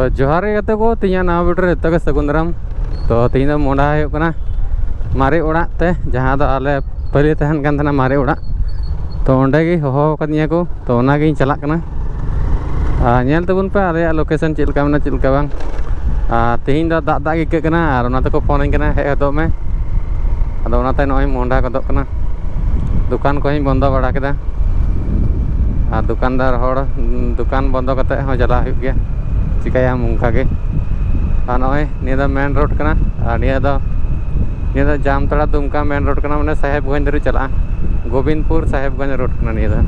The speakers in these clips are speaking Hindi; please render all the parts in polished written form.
जोहार गते को तीन नवा वीडियो जतो सगुन दाराम। तो तीन मोड़ा होना मारे ओड़ा ते जहाँ दो आले पहले तहन कान थाना मारे ओड़ा तो ओंडे गी होहो कदिया को तो ओना गिन चलाक कना नेल तबुन पे आले लोकेशन चिलका मना चिलका बांग तीन दो दाग दाग इके कना और ओना तको फोन कना हे हदो में अदो ओना ते नय मोंडा गदो कना दुकान को हिं बंद बड़ा केदा दुकानदार होड़ दुकान बंद कते हो चला हुई गया चिकाया उनका के नय निया मेन रोड कना निया जामतड़ा दुमका मेन रोड कना माने साहेबगंज दरी चला गोविंदपुर साहेबगंज रोड कना निया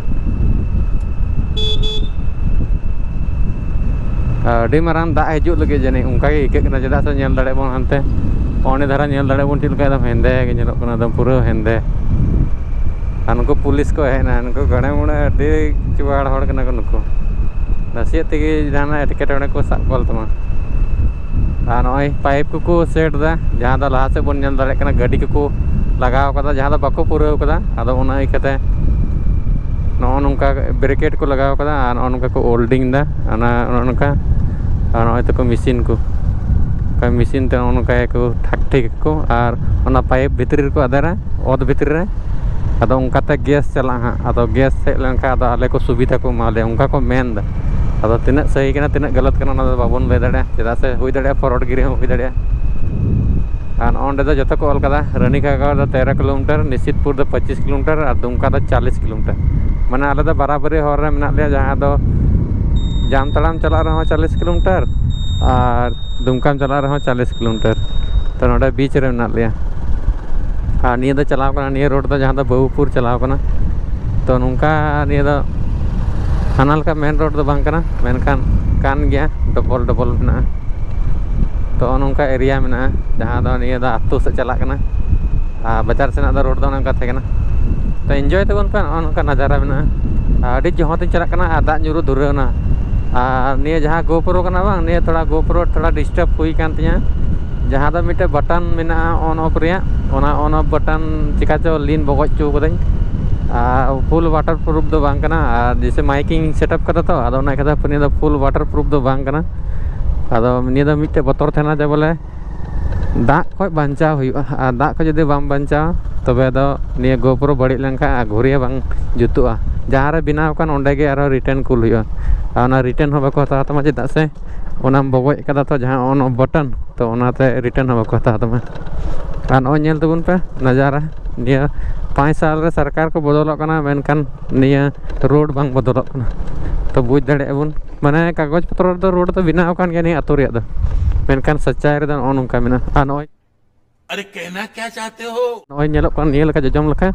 अड़ी मारान दा हजू लगे जने उनका के इके कना चदा से नेल दाड़े बन हनते ओने धारा नेल दाड़े बन चिलका एकदम हेंदे के नेलोग कना एकदम पूरा हेंदे उनको पुलिस को हेना उनको गणे मुड़े अड़ी चुवाड़ होड़ कना को नुको नसीहत तेगे जाना एटकेटोड़े को साब कल तमा नय पाइप को सेट दा जहाँ दो लहा से बन नेल दाड़े कना गाड़ी को लगाव कदा जहाँ दो बाको पुराव कदा आदो ओना इकते नो नोंका ब्रेकेट को लगाव कदा और नोंका को होल्डिंग दा ओना नोंका नय तको मशीन को मशीन ते नोंका को ठाक ठीक को और ओना पाइप भितर को आदरा ओद भितर रे अदो उनकाते गैस चला हाँ अदो गैस हेज लेनखा अदो आले को सुविधा को माले उनका को मेन दा अदो तिना सही कना तिना गलत कना ओना दो बाबन लय दाड़े चेदा से हुई दाड़े फॉरवर्ड गिरी हुई दाड़े और ओंडे दो जतो को ऑल कदा रानीखागाव दो 13 किलोमीटर निश्चितपुर दो 25 किलोमीटर और दुमका दो 40 किलोमीटर माने आले दो बराबरी हर रे मेना ले जहाँ दो जामतड़ाम चला रहा 40 किलोमीटर और दुमकाम चला रहा 40 किलोमीटर तो नोडे बीच रे मेना ले निया दो चलाव कना निया रोड दो जहाँ दो बहुपुर चलाव कना तो नुका निया दो हाना लका मेन रोड दो बांग कना मेनखान कान गया डबल डबल मेना तो नुका एरिया मेना जहाँ दो निया दो आतु से चला कना बाजार सेना दो रोड दो नुका थे कना तो एंजॉय तबन पे नुका नजारा मेना अड़ी जहाँ तीन चला कना दाग nyuruh दुरना निया जहाँ गोप्रो कना बांग निया थोड़ा गोप्रो थोड़ा डिस्टर्ब हुई कान तिया जहाँ दो मिटे बटन मेना ऑन ऑफ रे ऑन ऑफ बटन चिका चो लीन बगज चो कदाई फुल वाटर प्रूफ दो बांग कना जैसे माइकिंग सेटअप कदा तो आदो ना कदा पनी दो फुल वाटर प्रूफ दो बांग कना आदो निया दो मिटे बतर थेना जे बोले दाग को बांचाव हुआ दाग को जदि बाम बांचाव तबे दो निया गोप्रो बड़ी लेनखा घुरिया बांग जुतुआ जहाँ रे बिनाव कान ओंडे गे आरो रिटर्न कुल हुआ ओना रिटर्न हो बाको हता तमा चेदा से ओनाम बगज कदा तो जहाँ ऑन ऑफ बटन तो ओनाते रिटर्न हो बाको हता तमा और नय नेल तबुन पे नजारा निया 5 साल रे सरकार को बदलक कना मेनखान निया रोड बांग बदलक कना तो बुझ दाड़े अबुन माने कागज पत्र दो रोड तो बिनाव कान गया नि आतु रे दो मेनखान सच्चाई रे दो ओनका मेना नय अरे कहना क्या चाहते हो नय नेलक कान निया लका जजम लका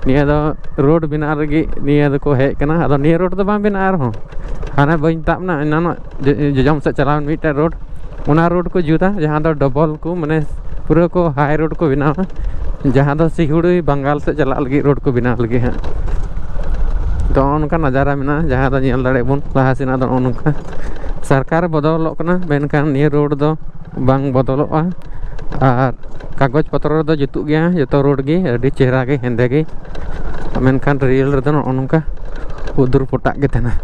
निया दो रोड बिना रगी निया दो को हेज कना अदो निया रोड दो बांग बिना रहो हाना बइन ताबना नानो जजम से चलाव मिटे रोड ओना रोड को जुदा जहाँ दो डबल को माने पूरा को हाई रोड को बनावा जहाँ दो सिहुड़ी बंगाल से चला लगी रोड को बना लगी हाँ तो उनका नज़ारा मेना जहाँ दो नेल दाड़े बन लहा सेना दो उनका सरकार बदल कना मेनखान निया रोड दो बांग बदलोआ और कागज पत्र दो जुतु गया जतो रोड गे अड़ी चेहरा गे हेंदे गे मेनखान रियल रे दो उनका उदुर पोटा गे तना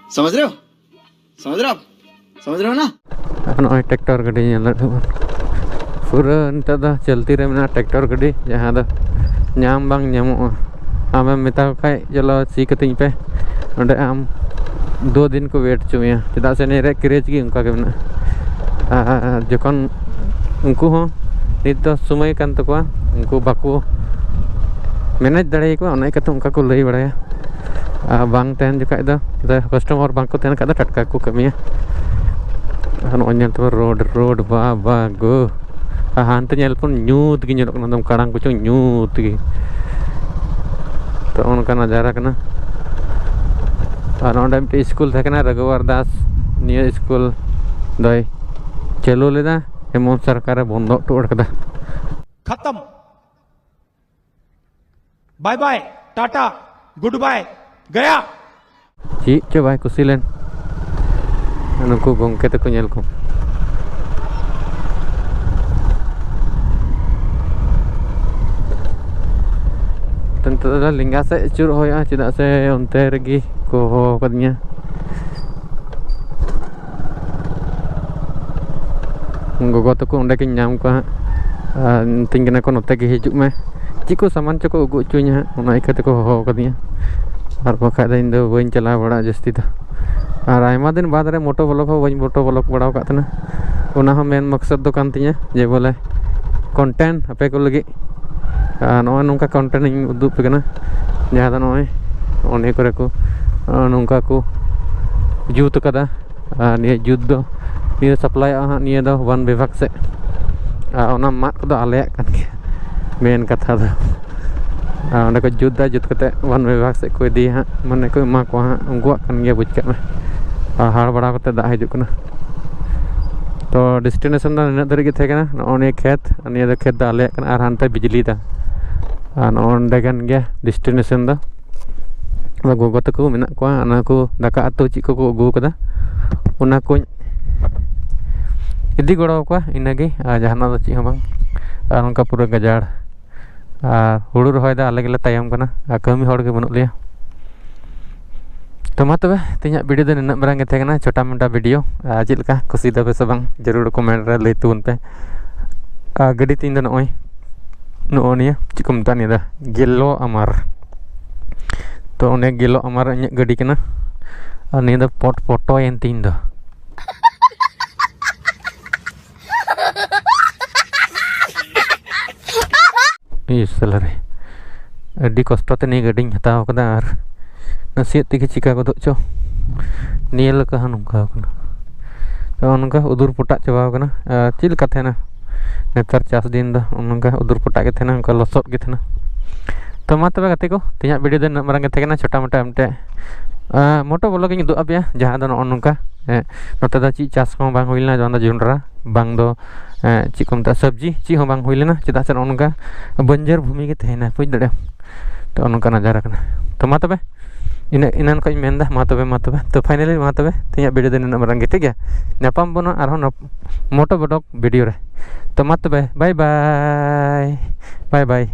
समझ रहे हो ना नय ट्रैक्टर गाड़ी नेल दाड़े पूरा नित दो चलती रे मेना ट्रैक्टर गाड़ी जहाँ दो नाम बांग नामोआ आमे मेता खाय चलो सी कतिኝ पे ओंडे आम 2 दिन को वेट चुमिया चेदा से ने रे क्रेज गी उनका के मेना जखन उनको हो नित दो समय कान तकोआ उनको बाको मैनेज दाड़े को ओना कते उनका को लई बड़ाया बांग तहन जकाय दो कस्टमर बांग को तहन का टटका को कमिया नय नेल तो रोड बा गो हानते नेल पन न्यूत गी नेलक ना दम काड़ांग को न्यूत गी तो उनका नजारा कना और ओंडे मिटे स्कूल थे कना रघुवर दास निया स्कूल दय चालू लेदा हेमंत सरकार बंद टोड़ कदा खत्म बाय बाय टाटा गुड बाय गया चीज चे बाय कुसी लेन नुकु गोंके तको नेल को तंत्र लिंगा से चुर होया चेदा से ओंते रेगी को हो कदिया gogo toko onde kin nyam ko tingkena ko note ge hijuk me chiko saman choko ugu cunya ona ikate ko ho kadiya ar bakha da indo bain chala bada jasti da ar aima din baad re moto blog ho bain moto blog bada ka tana ona ho main maksad do kan tinya je bole content ape ko lagi no nungka content ing uduk pe kana jaha da noy one kore ko nungka ko jut kada niya jut do niya supply niya do wan bibhag se ona mat ko do ale kan main katha do onde ko jut kate wan bibhag se ko di ha mane ko ema ko ha ungkuak kan ge buj ka me har bada kate da hijuk kana तो डेस्टिनेशन दा नना दरे गे थे kana one khet niya do khet da ale kan ar hante bijli da onde kan ge destination da gogo tako menak ko ana ko daka atu chi ko ugu kada ona ko idi goro ko inage jahana do chi bang ar onka pura gajar huru rohoy da ale gele tayam kana kami hor ge banuk leya तो मा तबे तिnya वीडियो दो नना बरांगे थे kana छोटा मोटा वीडियो चेद लका खुशी दा पे से बांग जरूर कमेंट रे लई तुन पे गडी तीन दो नय निया चिको मता नि दा गेलो अमर तो ओने गेलो अमर इnya गडी kana नि दा फोटो एन तीन दो इसलरे अडी कष्ट ते नि गडी हताव कदा आर नसीहत तक चिका को चो नियल का नौका तो उनका उदूर पुटा चाबा चल का थे नेतार चास दिन उनका उदूर पुटा के थे उनका लसद के थे तो मा तबे गते को तिया वीडियो दो मारंग थे छोटा मोटा एमटे मोटो ब्लॉग इन दुआ पे जहाँ दो नौका नोते दा ची चास को बांग हुइलना जहां दा जुंडरा बांग दो ची को मता सब्जी ची हो बांग हुइलना चेदा से उनका बंजर भूमि के थे बुझ दड़े तो उनका नजारा कना तो मा तबे इनान को मेन मा तबे तो फाइनली मा तबे तिया वीडियो दो नना मारंग ठीक है नापाम बनो आरो मोटो ब्लॉग वीडियो रे तो मा तबे बाय बाय बाय बाय